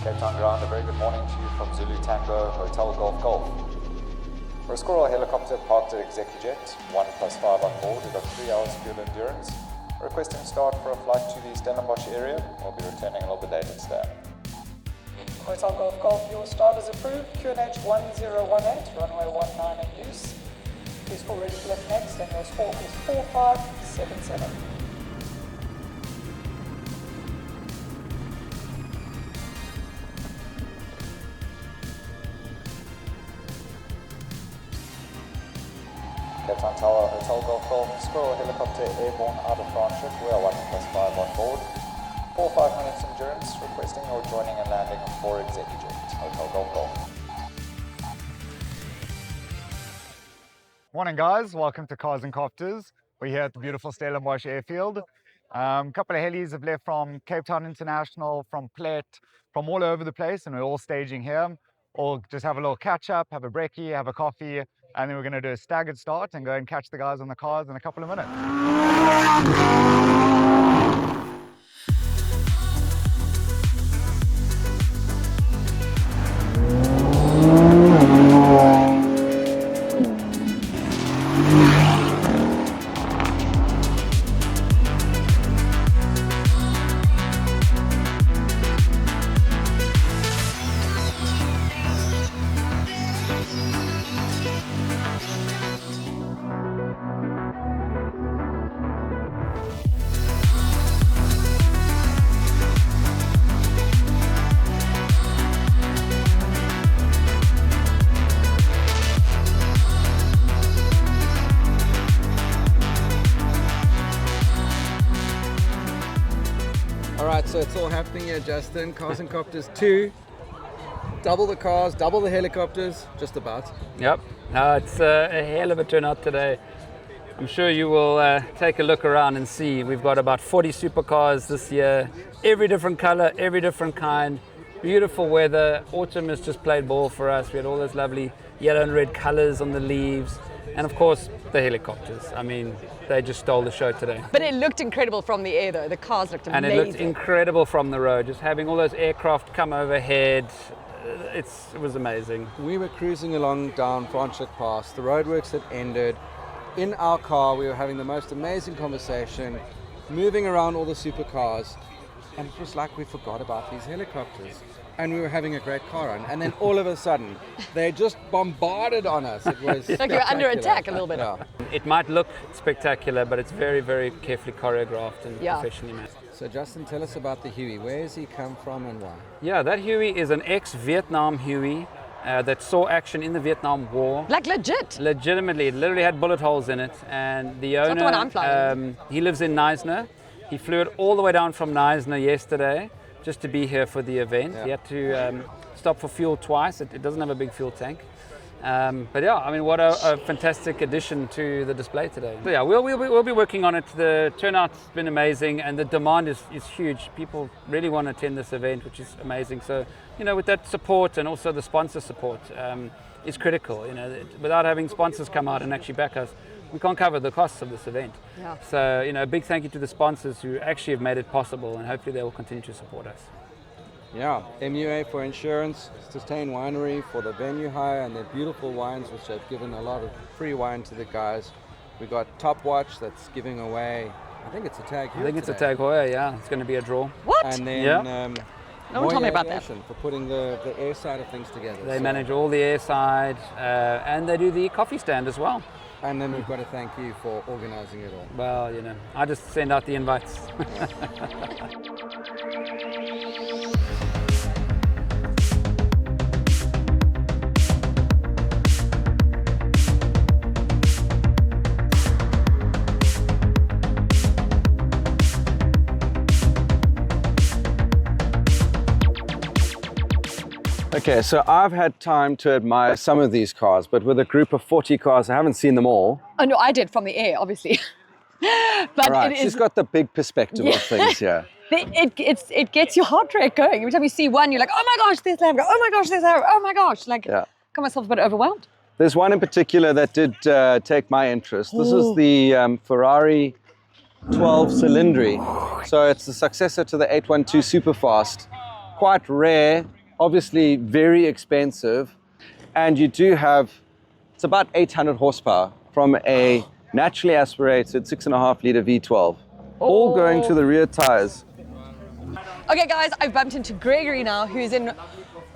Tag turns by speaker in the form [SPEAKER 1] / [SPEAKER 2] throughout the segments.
[SPEAKER 1] Cape Town ground, a very good morning to you from Zulu Tango Hotel Golf Golf. For a Squirrel helicopter parked at ExecuJet, 1+5 on board, we've got 3 hours fuel endurance. Requesting start for a flight to the Stellenbosch area. We'll be returning a little bit later today. Hotel Golf Golf, your start is approved. QNH 1018, runway 19 in use. Please call ready to lift next, and your score is 4577. Cape Town Tower, Hotel Golf Golf, Squirrel helicopter airborne out of Franschhoek. We are 1+5 on board. 4 5 minutes endurance, requesting your joining and landing for ExecuJet, Hotel Golf Golf.
[SPEAKER 2] Morning guys, welcome to Cars and Copters. We're here at the beautiful Stellenbosch airfield. A couple of helis have left from Cape Town International, from Plett, from all over the place, and we're all staging here. Or just have a little catch up, have a brekkie, have a coffee, and then we're going to do a staggered start and go and catch the guys on the cars in a couple of minutes.
[SPEAKER 3] Alright, so it's all happening here, Justin. Cars and Copters 2. Double the cars, double the helicopters, just about.
[SPEAKER 4] Yep, it's a hell of a turnout today. I'm sure you will take a look around and see. We've got about 40 supercars this year, every different color, every different kind. Beautiful weather. Autumn has just played ball for us. We had all those lovely yellow and red colors on the leaves. And of course, the helicopters. I mean, they just stole the show today.
[SPEAKER 5] But it looked incredible from the air though. The cars looked amazing.
[SPEAKER 4] And it looked incredible from the road. Just having all those aircraft come overhead. It was amazing.
[SPEAKER 3] We were cruising along down Franschhoek Pass. The roadworks had ended. In our car, we were having the most amazing conversation, moving around all the supercars. And it was like we forgot about these helicopters. And we were having a great car run. And then all of a sudden, they just bombarded on us. It was
[SPEAKER 5] like you're under attack a little bit.
[SPEAKER 3] Yeah.
[SPEAKER 4] It might look spectacular, but it's very, very carefully choreographed and professionally made.
[SPEAKER 3] So Justin, tell us about the Huey. Where has he come from and why?
[SPEAKER 4] Yeah, that Huey is an ex-Vietnam Huey that saw action in the Vietnam War.
[SPEAKER 5] Like legit?
[SPEAKER 4] Legitimately, it literally had bullet holes in it. And the owner,
[SPEAKER 5] not the one I'm flying.
[SPEAKER 4] He lives in Knysna. He flew it all the way down from Knysna yesterday just to be here for the event.
[SPEAKER 3] Yeah.
[SPEAKER 4] He had to stop for fuel twice. It doesn't have a big fuel tank. But yeah, I mean, what a fantastic addition to the display today. So yeah, we'll be working on it. The turnout's been amazing and the demand is huge. People really want to attend this event, which is amazing. So, you know, with that support and also the sponsor support is critical. You know, without having sponsors come out and actually back us, we can't cover the costs of this event.
[SPEAKER 5] Yeah.
[SPEAKER 4] So, you know, a big thank you to the sponsors who actually have made it possible, and hopefully they will continue to support us.
[SPEAKER 3] Yeah, MUA for insurance, Sustain Winery for the venue hire and their beautiful wines, which they've given a lot of free wine to the guys. We got Top Watch that's giving away, I think it's a Tag Heuer.
[SPEAKER 4] I think it's
[SPEAKER 3] today.
[SPEAKER 4] a Tag Heuer, yeah. It's going to be a draw.
[SPEAKER 5] What?
[SPEAKER 3] And then
[SPEAKER 5] no one told me about that.
[SPEAKER 3] For putting the air side of things together.
[SPEAKER 4] They manage all the air side and they do the coffee stand as well.
[SPEAKER 3] And then we've got to thank you for organizing it all.
[SPEAKER 4] Well, you know, I just send out the invites.
[SPEAKER 3] Okay, so I've had time to admire some of these cars, but with a group of 40 cars, I haven't seen them all.
[SPEAKER 5] Oh no, I did from the air, obviously. But
[SPEAKER 3] Right,
[SPEAKER 5] it
[SPEAKER 3] she's
[SPEAKER 5] is,
[SPEAKER 3] got the big perspective of things here.
[SPEAKER 5] it gets your heart rate going. Every time you see one, you're like, oh my gosh, there's Lambo. Oh my gosh, there's Lambo. Oh my gosh, like, got myself a bit overwhelmed.
[SPEAKER 3] There's one in particular that did take my interest. This is the Ferrari 12 Cylindri. So it's the successor to the 812 Superfast. quite rare, obviously very expensive, and you do have, it's about 800 horsepower from a naturally aspirated 6.5 litre V12, all going to the rear tires.
[SPEAKER 5] Okay, guys, I've bumped into Gregory now, who's in,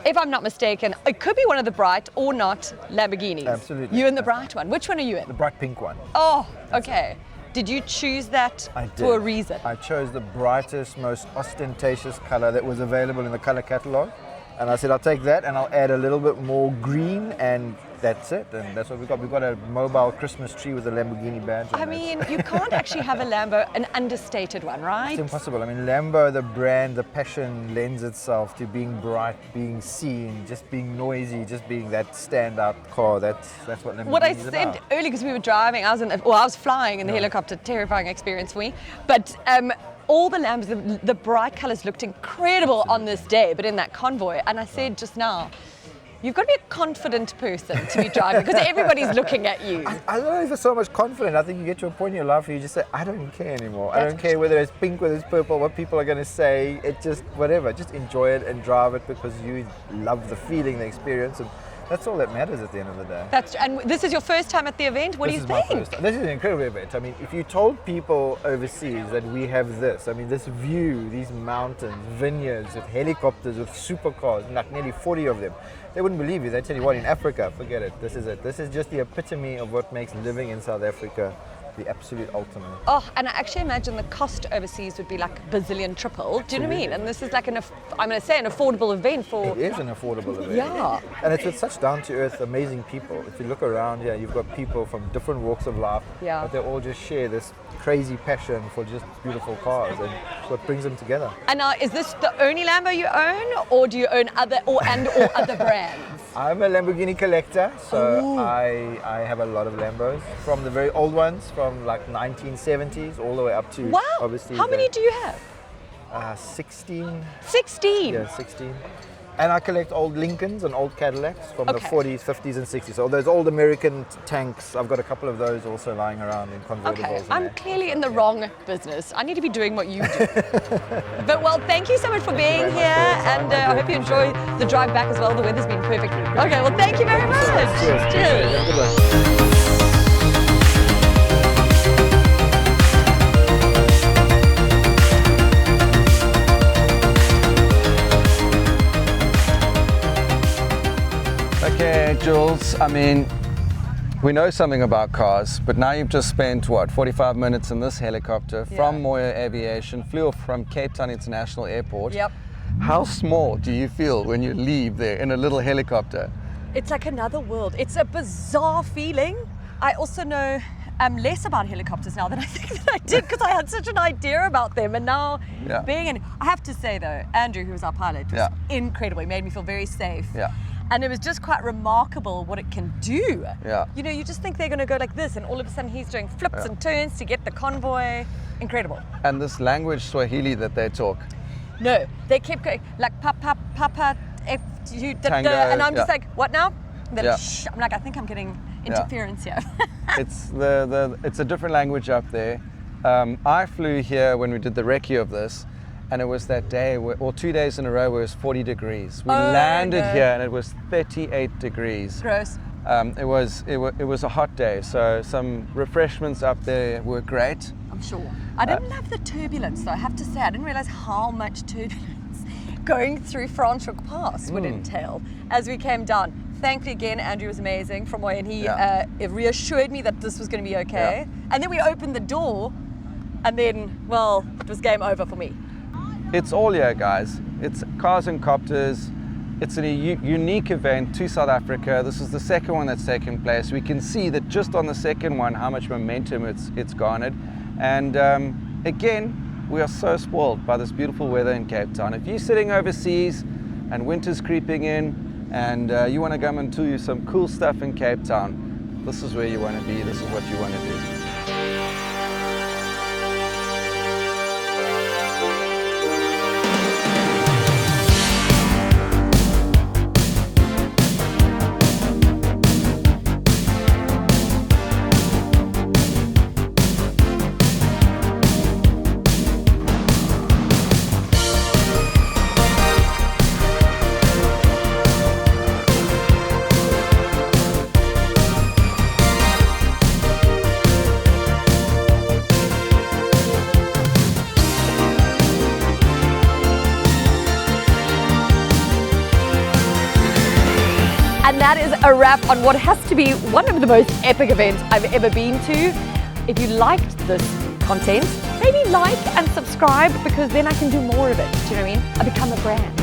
[SPEAKER 5] if I'm not mistaken, it could be one of the bright or not Lamborghinis.
[SPEAKER 6] Absolutely.
[SPEAKER 5] You in the bright one. Which one are you in?
[SPEAKER 6] The bright pink one.
[SPEAKER 5] Oh, okay. Did you choose that
[SPEAKER 6] I did.
[SPEAKER 5] for a reason?
[SPEAKER 6] I chose the brightest, most ostentatious color that was available in the color catalog. And I said, I'll take that and I'll add a little bit more green, and that's it. And that's what we got. We've got a mobile Christmas tree with a Lamborghini badge on
[SPEAKER 5] I
[SPEAKER 6] it.
[SPEAKER 5] mean, you can't actually have a Lambo, an understated one, right?
[SPEAKER 6] It's impossible. I mean, Lambo, the brand, the passion lends itself to being bright, being seen, just being noisy, just being that standout car. That's what Lamborghini
[SPEAKER 5] What I
[SPEAKER 6] is
[SPEAKER 5] said
[SPEAKER 6] about.
[SPEAKER 5] earlier, because we were driving, I was flying in the helicopter, terrifying experience for me. But all the Lambs, the bright colors looked incredible on this day, but in that convoy. And I said just now, you've got to be a confident person to be driving because everybody's looking at you.
[SPEAKER 6] I don't know if it's so much confident. I think you get to a point in your life where you just say, I don't care anymore. I don't care whether it's pink, whether it's purple, what people are going to say. It just, whatever. Just enjoy it and drive it because you love the feeling, the experience. And that's all that matters at the end of the day.
[SPEAKER 5] And this is your first time at the event. What do you think?
[SPEAKER 6] This is an incredible event. I mean, if you told people overseas that we have this, I mean, this view, these mountains, vineyards, with helicopters, with supercars, like nearly 40 of them, they wouldn't believe you. They'd tell you, what, in Africa? Forget it. This is it. This is just the epitome of what makes living in South Africa the absolute ultimate.
[SPEAKER 5] Oh, and I actually imagine the cost overseas would be like bazillion triple. Do you know what I mean? And this is like I'm going to say an affordable event for.
[SPEAKER 6] It is an affordable event.
[SPEAKER 5] Yeah.
[SPEAKER 6] And it's with such down-to-earth, amazing people. If you look around here, you've got people from different walks of life,
[SPEAKER 5] Yeah.
[SPEAKER 6] but they all just share this crazy passion for just beautiful cars, and it's what brings them together.
[SPEAKER 5] And now, is this the only Lambo you own, or do you own other other brands?
[SPEAKER 6] I'm a Lamborghini collector, so I have a lot of Lambos, from the very old ones, from like 1970s, all the way up to
[SPEAKER 5] Wow.
[SPEAKER 6] obviously.
[SPEAKER 5] How many do you have?
[SPEAKER 6] 16.
[SPEAKER 5] 16.
[SPEAKER 6] Yeah, 16. And I collect old Lincolns and old Cadillacs from the
[SPEAKER 5] Okay.
[SPEAKER 6] 40s, 50s, and 60s. So those old American tanks, I've got a couple of those also lying around in convertibles.
[SPEAKER 5] Okay,
[SPEAKER 6] and
[SPEAKER 5] I'm
[SPEAKER 6] that.
[SPEAKER 5] clearly in the wrong business. I need to be doing what you do. But well, thank you so much for being
[SPEAKER 6] very much
[SPEAKER 5] here,
[SPEAKER 6] for your time.
[SPEAKER 5] and
[SPEAKER 6] I
[SPEAKER 5] I
[SPEAKER 6] do
[SPEAKER 5] hope you
[SPEAKER 6] appreciate
[SPEAKER 5] enjoy the drive back as well. The weather's been perfect. Okay, well, thank you very much.
[SPEAKER 6] Cheers.
[SPEAKER 5] Cheers.
[SPEAKER 6] Have a good one.
[SPEAKER 3] Okay, Jules, I mean, we know something about cars, but now you've just spent, what, 45 minutes in this helicopter from Moya Aviation, flew off from Cape Town International Airport.
[SPEAKER 5] Yep.
[SPEAKER 3] How small do you feel when you leave there in a little helicopter?
[SPEAKER 5] It's like another world. It's a bizarre feeling. I also know less about helicopters now than I think that I did because I had such an idea about them. And now being in, I have to say though, Andrew, who was our pilot, was incredible. He made me feel very safe.
[SPEAKER 3] Yeah.
[SPEAKER 5] And it was just quite remarkable what it can do.
[SPEAKER 3] Yeah.
[SPEAKER 5] You know, you just think they're going to go like this, and all of a sudden he's doing flips and turns to get the convoy. Incredible.
[SPEAKER 3] And this language Swahili that they talk.
[SPEAKER 5] No, they kept going like papa, F, you,
[SPEAKER 3] Tango,
[SPEAKER 5] and I'm just like, what now? And then,
[SPEAKER 3] Yeah.
[SPEAKER 5] shh, I'm like, I think I'm getting interference here.
[SPEAKER 3] It's it's a different language up there. I flew here when we did the recce of this, and it was that day, or 2 days in a row, where it was 40 degrees. We landed here and it was 38 degrees.
[SPEAKER 5] Gross.
[SPEAKER 3] It was a hot day, so some refreshments up there were great.
[SPEAKER 5] I'm sure. I didn't love the turbulence though, I have to say. I didn't realize how much turbulence going through Franschhoek Pass would entail as we came down. Thank you again, Andrew was amazing from Moy, and he reassured me that this was going to be okay. And then we opened the door, and then, well, it was game over for me.
[SPEAKER 3] It's all here, guys. It's Cars and Copters. It's a unique event to South Africa. This is the second one that's taken place. We can see that just on the second one, how much momentum it's garnered. And again, we are so spoiled by this beautiful weather in Cape Town. If you're sitting overseas and winter's creeping in, and you want to come and do some cool stuff in Cape Town, this is where you want to be. This is what you want to do.
[SPEAKER 5] that is a wrap on what has to be one of the most epic events I've ever been to. If you liked this content, maybe like and subscribe, because then I can do more of it. Do you know what I mean? I become a brand.